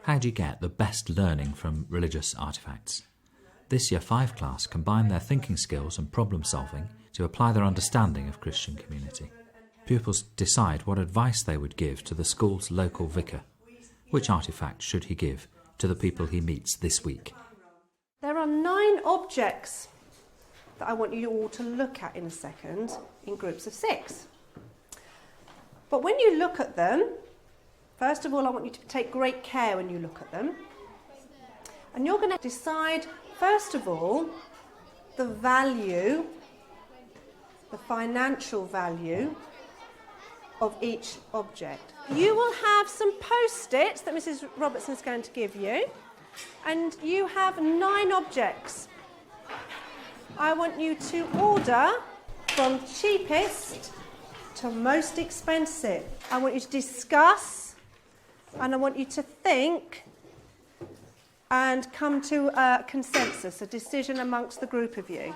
How do you get the best learning from religious artefacts? This Year 5 class combined their thinking skills and problem solving to apply their understanding of Christian community. Pupils decide what advice they would give to the school's local vicar. Which artefact should he give to the people he meets this week? There are 9 objects that I want you all to look at in a second in groups of 6. But when you look at them, first of all, I want you to take great care when you look at them. And you're going to decide, first of all, the value, the financial value of each object. You will have some post-its that Mrs. Robertson is going to give you, and you have 9 objects. I want you to order from cheapest to most expensive. I want you to discuss, and I want you to think and come to a consensus, a decision amongst the group of you.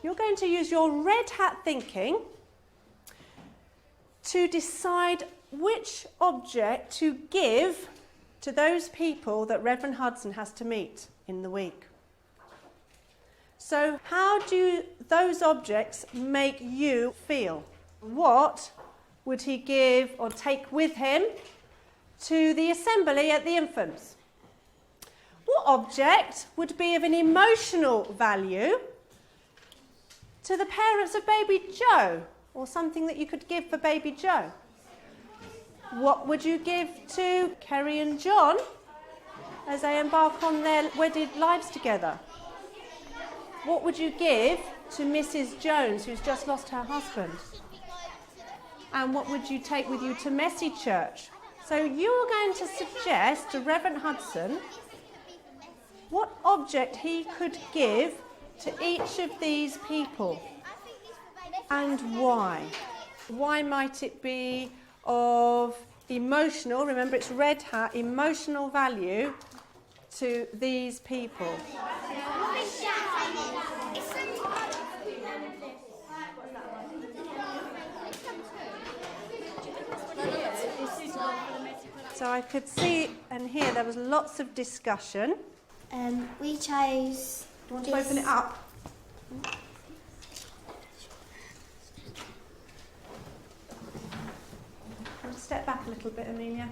You're going to use your red hat thinking to decide which object to give to those people that Reverend Hudson has to meet in the week. So how do those objects make you feel? What would he give or take with him to the assembly at the infants? What object would be of an emotional value to the parents of baby Joe, or something that you could give for baby Joe? What would you give to Kerry and John as they embark on their wedded lives together? What would you give to Mrs. Jones, who's just lost her husband? And what would you take with you to Messy Church? So you're going to suggest to Reverend Hudson what object he could give to each of these people, and why. Why might it be of emotional, remember it's red hat, emotional value to these people? So I could see and hear there was lots of discussion. We chose... Do you want to open it up? Step back a little bit, Amelia.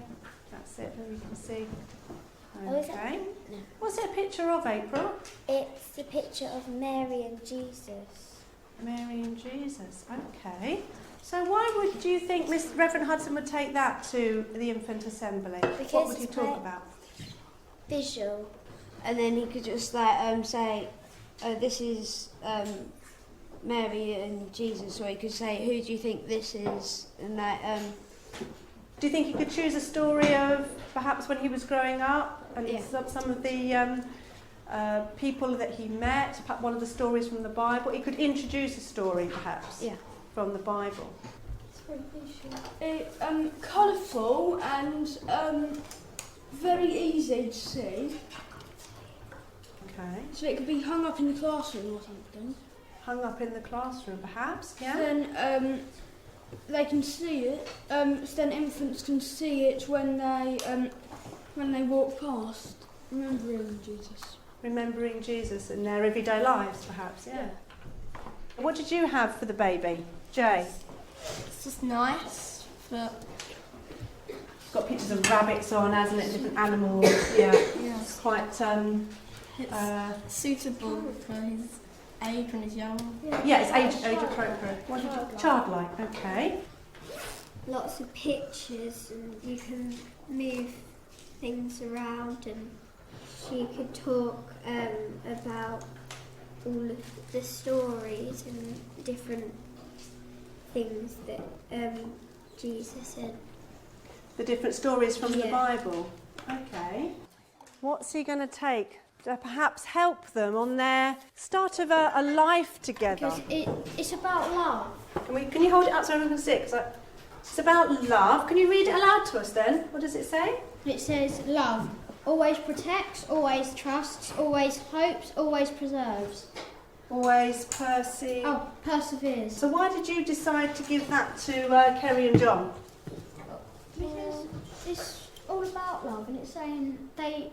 That's it, then you can see. Okay. No. What's it a picture of, April? It's a picture of Mary and Jesus. Mary and Jesus, okay. So why do you think Reverend Hudson would take that to the infant assembly? Because what would he talk about? Visual. And then he could just say, this is Mary and Jesus, or he could say, who do you think this is? And that. Do you think he could choose a story of perhaps when he was growing up, and some of the people that he met, one of the stories from the Bible? He could introduce a story perhaps from the Bible. It's colourful and very easy to see. Okay. So it could be hung up in the classroom or something. Hung up in the classroom, perhaps, yeah? Then they can see it. So then infants can see it when they walk past, remembering Jesus. Remembering Jesus in their everyday lives, perhaps, yeah. What did you have for the baby, Jay? It's just nice, but... It's got pictures of rabbits on, hasn't it? Different animals, yeah. It's quite... It's suitable for his age when he's young. Yeah, it's age appropriate. What did you, childlike, okay. Lots of pictures, and you can move things around, and she could talk about all of the stories and different things that Jesus said. The different stories from the Bible. Okay. What's he going to take to perhaps help them on their start of a life together? Because it's about love. Can you hold it up so everyone can see it? It's about love. Can you read it aloud to us then? What does it say? It says love always protects, always trusts, always hopes, always preserves. Always Perseveres. So why did you decide to give that to Kerry and John? Because it's all about love, and it's saying they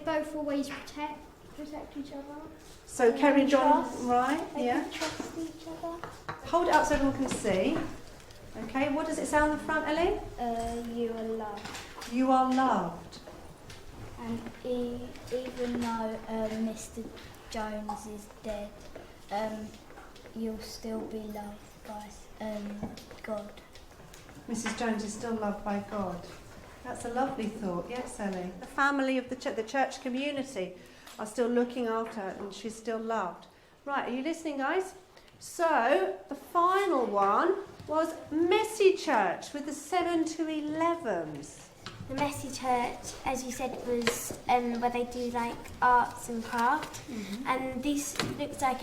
both always protect each other. So Kerry and John, trust. right? They Yeah. can trust each other. Hold it up so everyone can see. Okay, what does it say on the front, Ellie? You are loved. You are loved. And even though Mr. Jones is dead, you'll still be loved by God. Mrs. Jones is still loved by God. That's a lovely thought, yes, Ellie. The family of the church community are still looking after her and she's still loved. Right, are you listening, guys? So, the final one was Messy Church with the 7 to 11s. The Messy Church, as you said, was where they do like arts and craft, and this looks like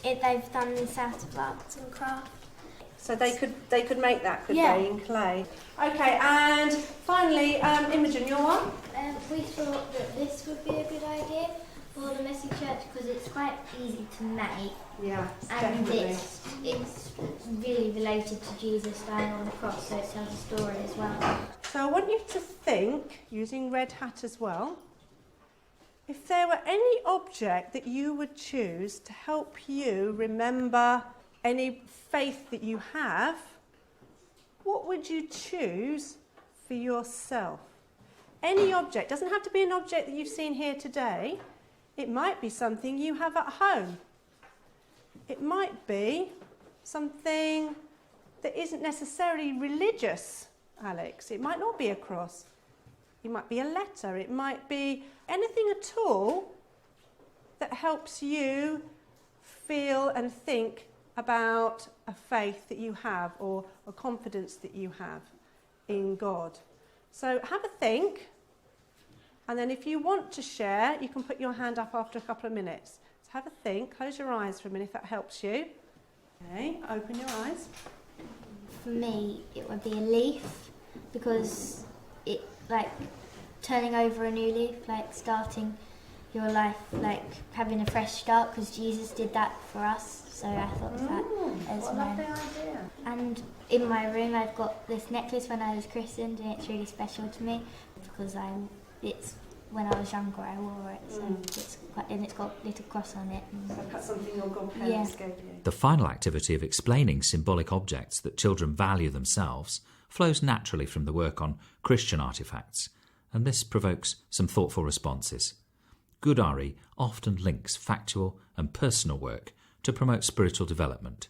they've done this out of arts and craft. So they could make that, could Yeah. they, in clay? Okay, and finally, Imogen, your one? We thought that this would be a good idea for the Messy Church because it's quite easy to make, Yeah, and definitely. it's really related to Jesus dying on the cross, so it tells a story as well. So I want you to think, using Red Hat as well, if there were any object that you would choose to help you remember any faith that you have, what would you choose for yourself? Any object. Doesn't have to be an object that you've seen here today. It might be something you have at home. It might be something that isn't necessarily religious, Alex. It might not be a cross. It might be a letter. It might be anything at all that helps you feel and think about a faith that you have or a confidence that you have in God. So have a think, and then if you want to share, you can put your hand up after a couple of minutes. So have a think, close your eyes for a minute if that helps you. Okay, open your eyes. For me, it would be a leaf because it like turning over a new leaf, like starting your life, like having a fresh start because Jesus did that for us. So I thought of that as What a mine. lovely idea. And in my room, I've got this necklace when I was christened, and it's really special to me because it's when I was younger I wore it, so it's got a little cross on it. So that's something your godparents gave you. The final activity of explaining symbolic objects that children value themselves flows naturally from the work on Christian artefacts, and this provokes some thoughtful responses. Good RE often links factual and personal work to promote spiritual development.